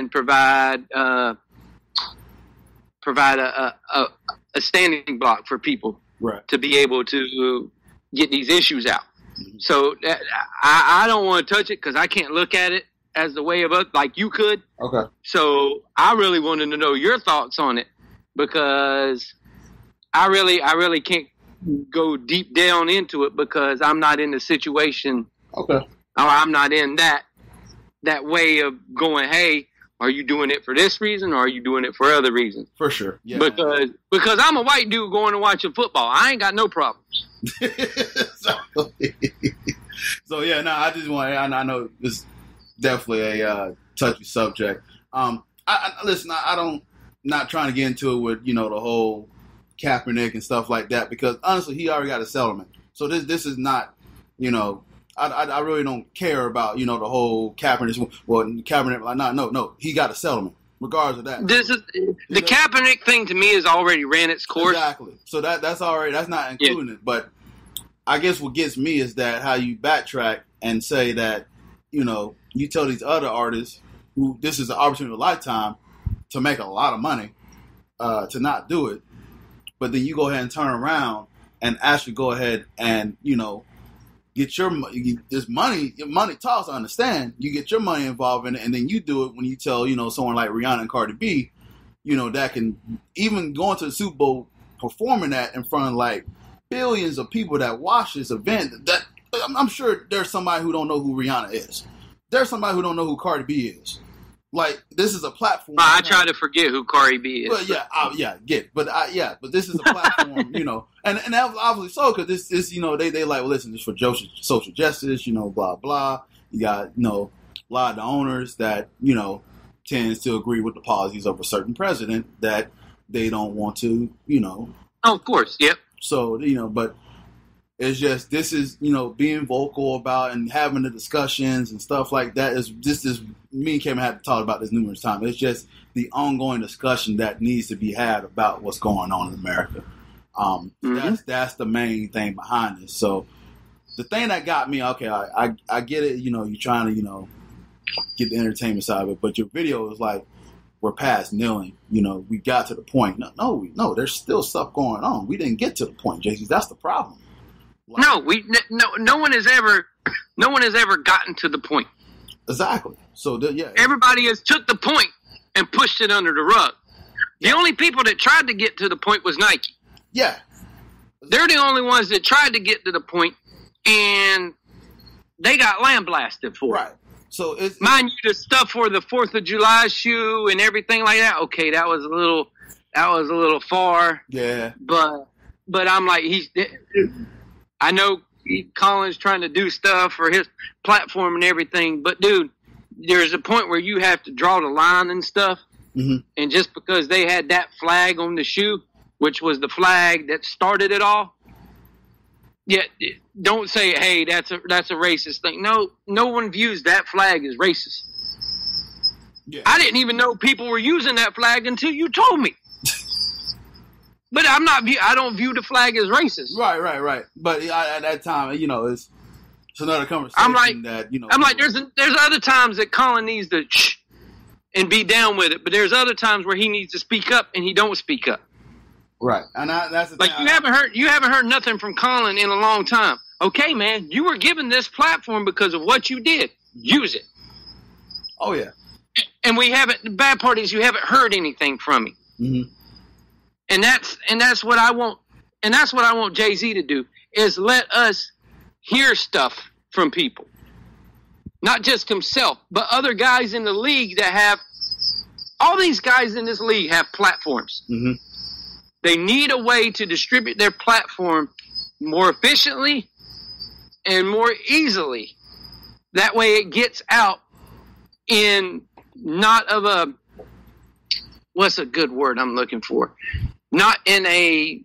and provide a standing block for people to be able to get these issues out. Mm-hmm. So I don't want to touch it because I can't look at it as the way of us like you could. Okay. So I really wanted to know your thoughts on it because I really can't go deep down into it because I'm not in the situation. Okay. Or I'm not in that way of going, hey, are you doing it for this reason or are you doing it for other reasons? For sure. Yeah. Because I'm a white dude going to watch football. I ain't got no problems. So yeah, no, I just want. I know this is definitely a touchy subject. Listen. I don't. Not trying to get into it with the whole Kaepernick and stuff like that because honestly, he already got a settlement. So this is not. I really don't care about the whole Kaepernick. Well, Kaepernick, like no. He got a settlement. Regardless of that, this is the Kaepernick thing to me has already ran its course. Exactly. So that's not including it. But I guess what gets me is that how you backtrack and say that you tell these other artists who this is an opportunity of a lifetime to make a lot of money to not do it, but then you go ahead and turn around and actually go ahead and get your money talks. I understand you get your money involved in it, and then you do it when you tell someone like Rihanna and Cardi B, that can even go into the Super Bowl performing that in front of like billions of people that watch this event. That I'm sure there's somebody who don't know who Rihanna is. There's somebody who don't know who Cardi B is. Like this is a platform. I try to forget who Cardi B is. But get it. But this is a platform, and obviously so because this they like listen, this for social justice, blah blah. You got a lot of the owners that tends to agree with the policies of a certain president that they don't want to Oh, of course, yep. So but it's just this is being vocal about and having the discussions and stuff like that is me and Kevin have talked about this numerous times. It's just the ongoing discussion that needs to be had about what's going on in America. That's the main thing behind this. So the thing that got me, okay, I get it. You're trying to get the entertainment side of it, but your video is like we're past kneeling. We got to the point. No, there's still stuff going on. We didn't get to the point, JC. That's the problem. Like, no one has ever gotten to the point. Exactly. So everybody has took the point and pushed it under the rug. The only people that tried to get to the point was Nike. Yeah. They're the only ones that tried to get to the point, and they got lambasted for it. Right. So it's mind you, the stuff for the 4th of July shoe and everything like that. Okay, that was a little far. Yeah. But I'm like I know Colin's trying to do stuff for his platform and everything, but dude, there's a point where you have to draw the line and stuff. Mm-hmm. And just because they had that flag on the shoe, which was the flag that started it all, don't say, hey, that's a racist thing. No one views that flag as racist. Yeah. I didn't even know people were using that flag until you told me. But I don't view the flag as racist. Right. But at that time, it's another conversation. I'm like, that there's other times that Colin needs to and be down with it, but there's other times where he needs to speak up and he don't speak up. Right, and that's the like thing. You haven't heard nothing from Colin in a long time. Okay, man, you were given this platform because of what you did. Use it. Oh yeah. And we haven't. The bad part is you haven't heard anything from him. Mm-hmm. And that's what I want. And that's what I want Jay-Z to do is let us hear stuff from people. Not just himself, but other guys in the league that have all these guys in this league have platforms. Mm-hmm. They need a way to distribute their platform more efficiently and more easily. That way it gets out in not what's a good word I'm looking for? Not in a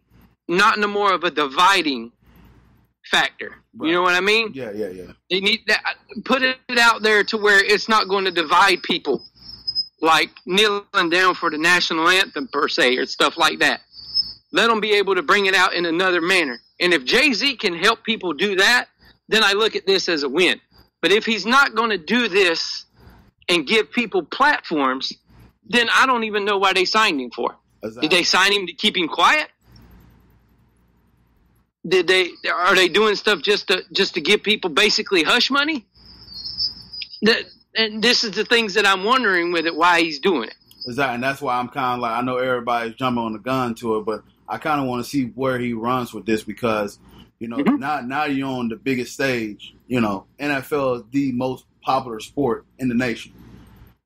more of a dividing factor. Right. You know what I mean? Yeah. They need that, put it out there to where it's not going to divide people like kneeling down for the national anthem per se or stuff like that. Let them be able to bring it out in another manner. And if Jay-Z can help people do that, then I look at this as a win. But if he's not going to do this and give people platforms, then I don't even know why they signed him for. Exactly. Did they sign him to keep him quiet? Are they doing stuff just to give people basically hush money? And this is the things that I'm wondering with it, why he's doing it. Exactly, and that's why I'm kind of like, I know everybody's jumping on the gun to it, but I kind of want to see where he runs with this because, now you're on the biggest stage. NFL is the most popular sport in the nation.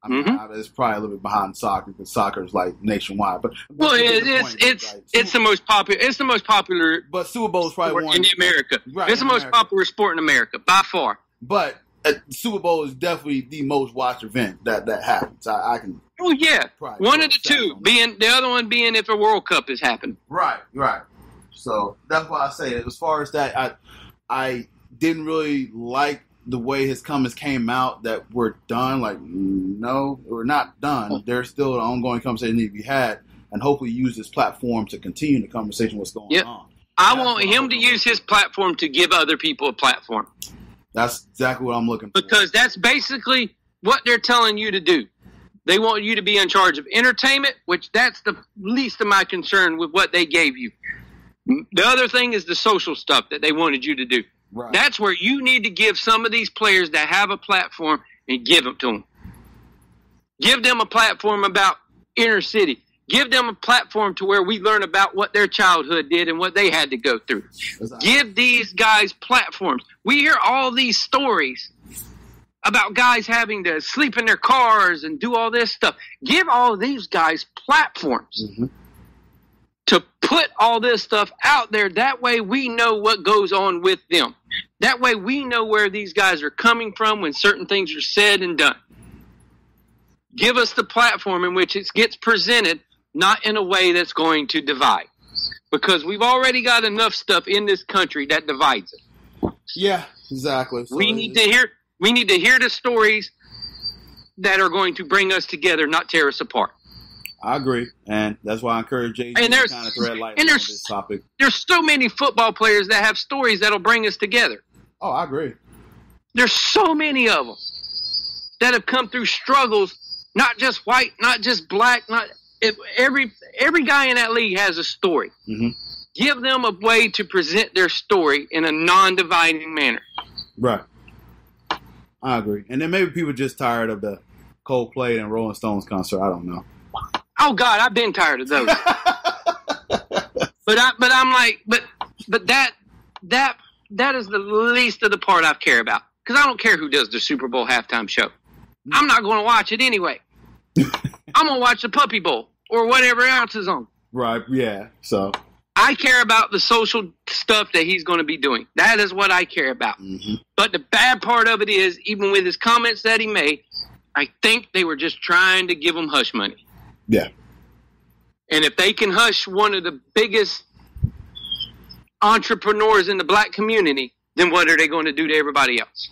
I mean, it's probably a little bit behind soccer because soccer is like nationwide. But it's the most popular. It's the most popular. But Super Bowl is probably one in America. Right, it's the most popular sport in America by far. But Super Bowl is definitely the most watched event that happens. I can. Oh yeah, one of the two being the other one being if a World Cup is happening. Right. So that's why I say it. As far as that, I didn't really like the way his comments came out that we're done. Like, no, we're not done. There's still an ongoing conversation need to be had, and hopefully use this platform to continue the conversation. What's going on? I want him to use his platform to give other people a platform. That's exactly what I'm looking for. Because that's basically what they're telling you to do. They want you to be in charge of entertainment, which that's the least of my concern with what they gave you. The other thing is the social stuff that they wanted you to do. Right. That's where you need to give some of these players that have a platform and give them to them. Give them a platform about inner city. Give them a platform to where we learn about what their childhood did and what they had to go through. Exactly. Give these guys platforms. We hear all these stories about guys having to sleep in their cars and do all this stuff. Give all these guys platforms to put all this stuff out there. That way we know what goes on with them. That way we know where these guys are coming from when certain things are said and done. Give us the platform in which it gets presented, not in a way that's going to divide. Because we've already got enough stuff in this country that divides us. Yeah, exactly. So we need to hear the stories that are going to bring us together, not tear us apart. I agree, and that's why I encourage Jay to kind of thread light on this topic. There's so many football players that have stories that'll bring us together. Oh, I agree. There's so many of them that have come through struggles, not just white, not just black, every guy in that league has a story. Give them a way to present their story in a non-dividing manner. Right. I agree. And then maybe people just tired of the Coldplay and Rolling Stones concert. I don't know. Oh God, I've been tired of those. but I'm like, but that is the least of the part I care about, because I don't care who does the Super Bowl halftime show. I'm not going to watch it anyway. I'm going to watch the Puppy Bowl or whatever else is on. Right. Yeah. So I care about the social stuff that he's going to be doing. That is what I care about. But the bad part of it is, even with his comments that he made, I think they were just trying to give him hush money. Yeah. And if they can hush one of the biggest entrepreneurs in the black community, then what are they going to do to everybody else?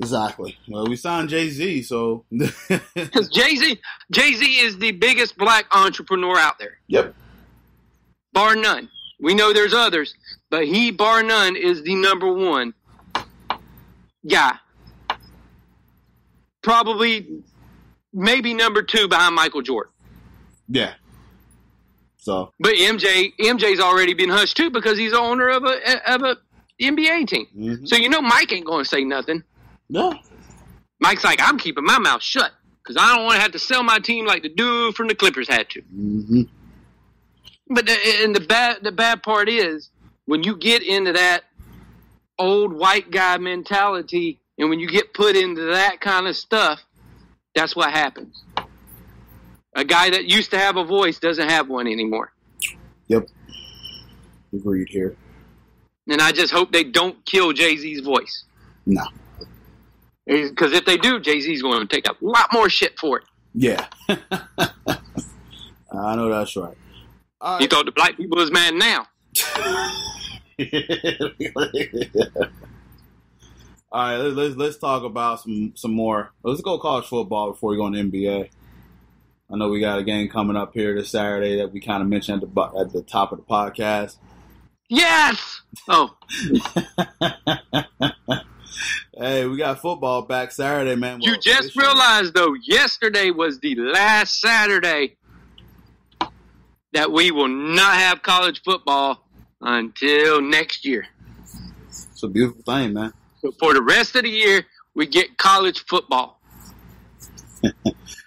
Exactly. Well, we signed Jay-Z, so because Jay-Z is the biggest black entrepreneur out there. Yep. Bar none. We know there's others, but he, bar none, is the number one guy. Probably, maybe number two behind Michael Jordan. Yeah. So, but MJ's already been hushed too, because he's the owner of a NBA team. So Mike ain't going to say nothing. No. Mike's like, I'm keeping my mouth shut because I don't want to have to sell my team like the dude from the Clippers had to. But the bad part is, when you get into that old white guy mentality, and when you get put into that kind of stuff, that's what happens. A guy that used to have a voice doesn't have one anymore. Yep. Agreed here. And I just hope they don't kill Jay-Z's voice. No. Because if they do, Jay-Z's going to take a lot more shit for it. Yeah. I know that's right. He thought the black people was mad now. All right, let's talk about some more. Let's go college football before we go on the NBA. I know we got a game coming up here this Saturday that we kind of mentioned at the top of the podcast. Yes! Oh. Hey, we got football back Saturday, man. You just realized, though, yesterday was the last Saturday that we will not have college football until next year. It's a beautiful thing, man. So for the rest of the year, we get college football.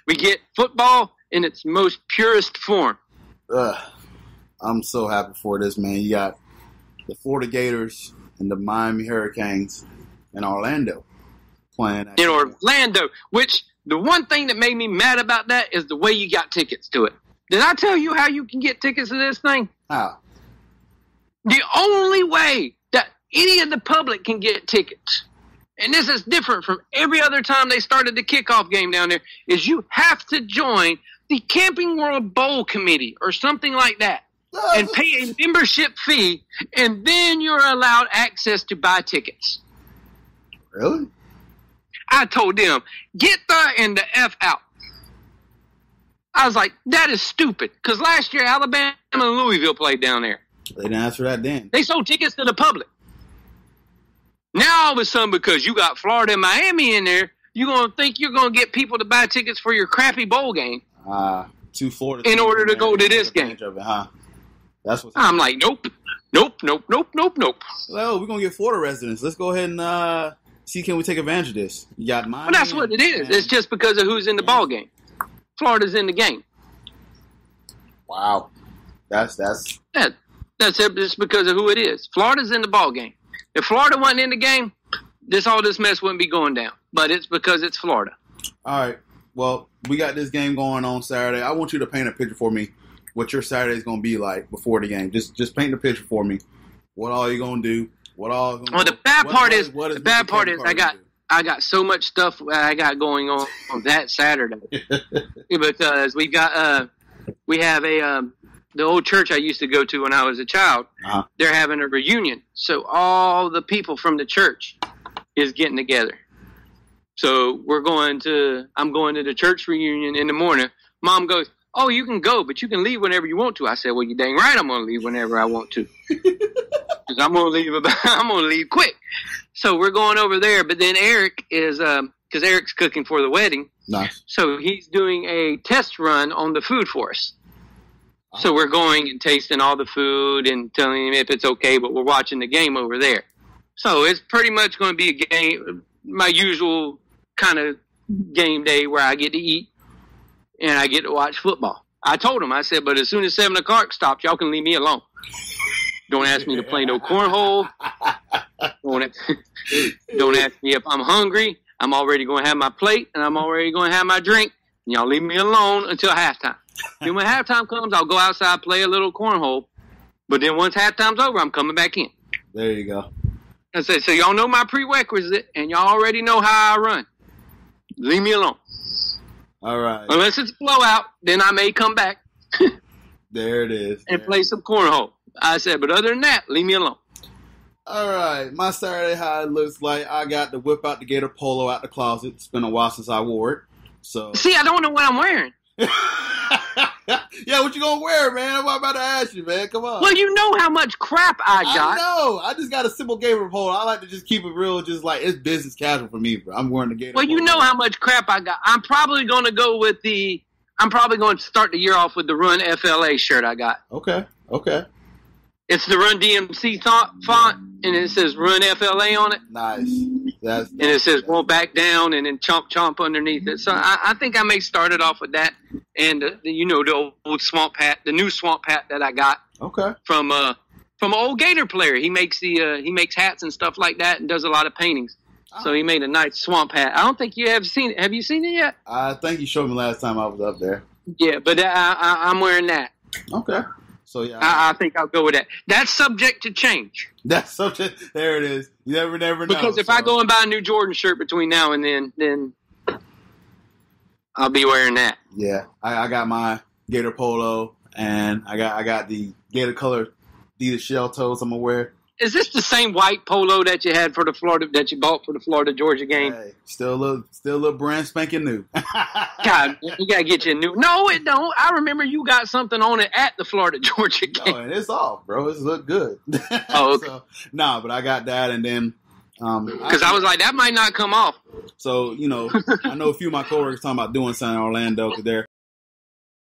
We get football in its most purest form. I'm so happy for this, man. You got the Florida Gators and the Miami Hurricanes in Orlando playing. In Orlando, which the one thing that made me mad about that is the way you got tickets to it. Did I tell you how you can get tickets to this thing? How? The only way that any of the public can get tickets, and this is different from every other time they started the kickoff game down there, is you have to join the Camping World Bowl Committee or something like that and pay a membership fee, and then you're allowed access to buy tickets. Really? I told them, get the and the F out. I was like, that is stupid. Because last year, Alabama and Louisville played down there. They didn't answer that then. They sold tickets to the public. Now, all of a sudden, because you got Florida and Miami in there, you're going to think you're going to get people to buy tickets for your crappy bowl game. To Florida. In order to go to this game. Of it, huh? That's what's I'm like, nope. Well, we're going to get Florida residents. Let's go ahead and see, can we take advantage of this? You got Miami. Well, that's what it is. It's just because of who's in the ball game. Florida's in the game. Wow. That's it. It's because of who it is. Florida's in the ball game. If Florida wasn't in the game, all this mess wouldn't be going down. But it's because it's Florida. All right. Well, we got this game going on Saturday. I want you to paint a picture for me what your Saturday is going to be like before the game. Just paint the picture for me. What all you going to do? The bad part is I got so much stuff I got going on that Saturday because we have the old church I used to go to when I was a child. Uh-huh. They're having a reunion, so all the people from the church is getting together. So I'm going to the church reunion in the morning. Mom goes, "Oh, you can go, but you can leave whenever you want to." I said, "Well, you dang right, I'm going to leave whenever I want to, because I'm going to leave quick." So we're going over there, but then Eric is because Eric's cooking for the wedding. Nice. So he's doing a test run on the food for us. So we're going and tasting all the food and telling him if it's okay, but we're watching the game over there. So it's pretty much going to be a game, my usual kind of game day where I get to eat and I get to watch football. I told him, I said, but as soon as 7 o'clock stops, y'all can leave me alone. Don't ask me to play no cornhole. Don't ask me if I'm hungry. I'm already going to have my plate and I'm already going to have my drink. And y'all leave me alone until halftime. Then when halftime comes, I'll go outside, play a little cornhole. But then once halftime's over, I'm coming back in. There you go. I said, so y'all know my prerequisite, and y'all already know how I run. Leave me alone. All right. Unless it's a blowout, then I may come back. There it is. And play some cornhole. I said, but other than that, leave me alone. All right. My Saturday, how it looks like, I got to whip out the Gator Polo out the closet. It's been a while since I wore it. So. See, I don't know what I'm wearing. Yeah, what you gonna wear, man? I'm about to ask you, man. Come on. Well, you know how much crap I got. I know. I just got a simple Gator Polo. I like to just keep it real, just like it's business casual for me, bro. I'm wearing the Gator Polo. You know how much crap I got. I'm probably going to start the year off with the Run FLA shirt I got. Okay. It's the Run DMC font, and it says Run FLA on it. Nice. And it says won't back down, and then chomp underneath it. So I think I may start it off with that, and the old swamp hat, the new swamp hat that I got. Okay. From an old Gator player. He makes he makes hats and stuff like that, and does a lot of paintings. Oh. So he made a nice swamp hat. I don't think you have seen it. Have you seen it yet? I think you showed me last time I was up there. Yeah, but I'm wearing that. Okay. So yeah, I think I'll go with that. That's subject to change. That's subject. There it is. You never know. Because if I go and buy a new Jordan shirt between now and then I'll be wearing that. Yeah, I got my Gator Polo, and I got the Gator color Adidas shell toes I'm gonna wear. Is this the same white polo that you had for the Florida that you bought for the Florida Georgia game? Hey, still a little brand spanking new. God, you gotta get you a new. No, it don't. I remember you got something on it at the Florida Georgia game. No, and it's off, bro. It's look good. Oh, okay. But I got that, and then Because I was like, that might not come off. So, I know a few of my coworkers talking about doing something in Orlando because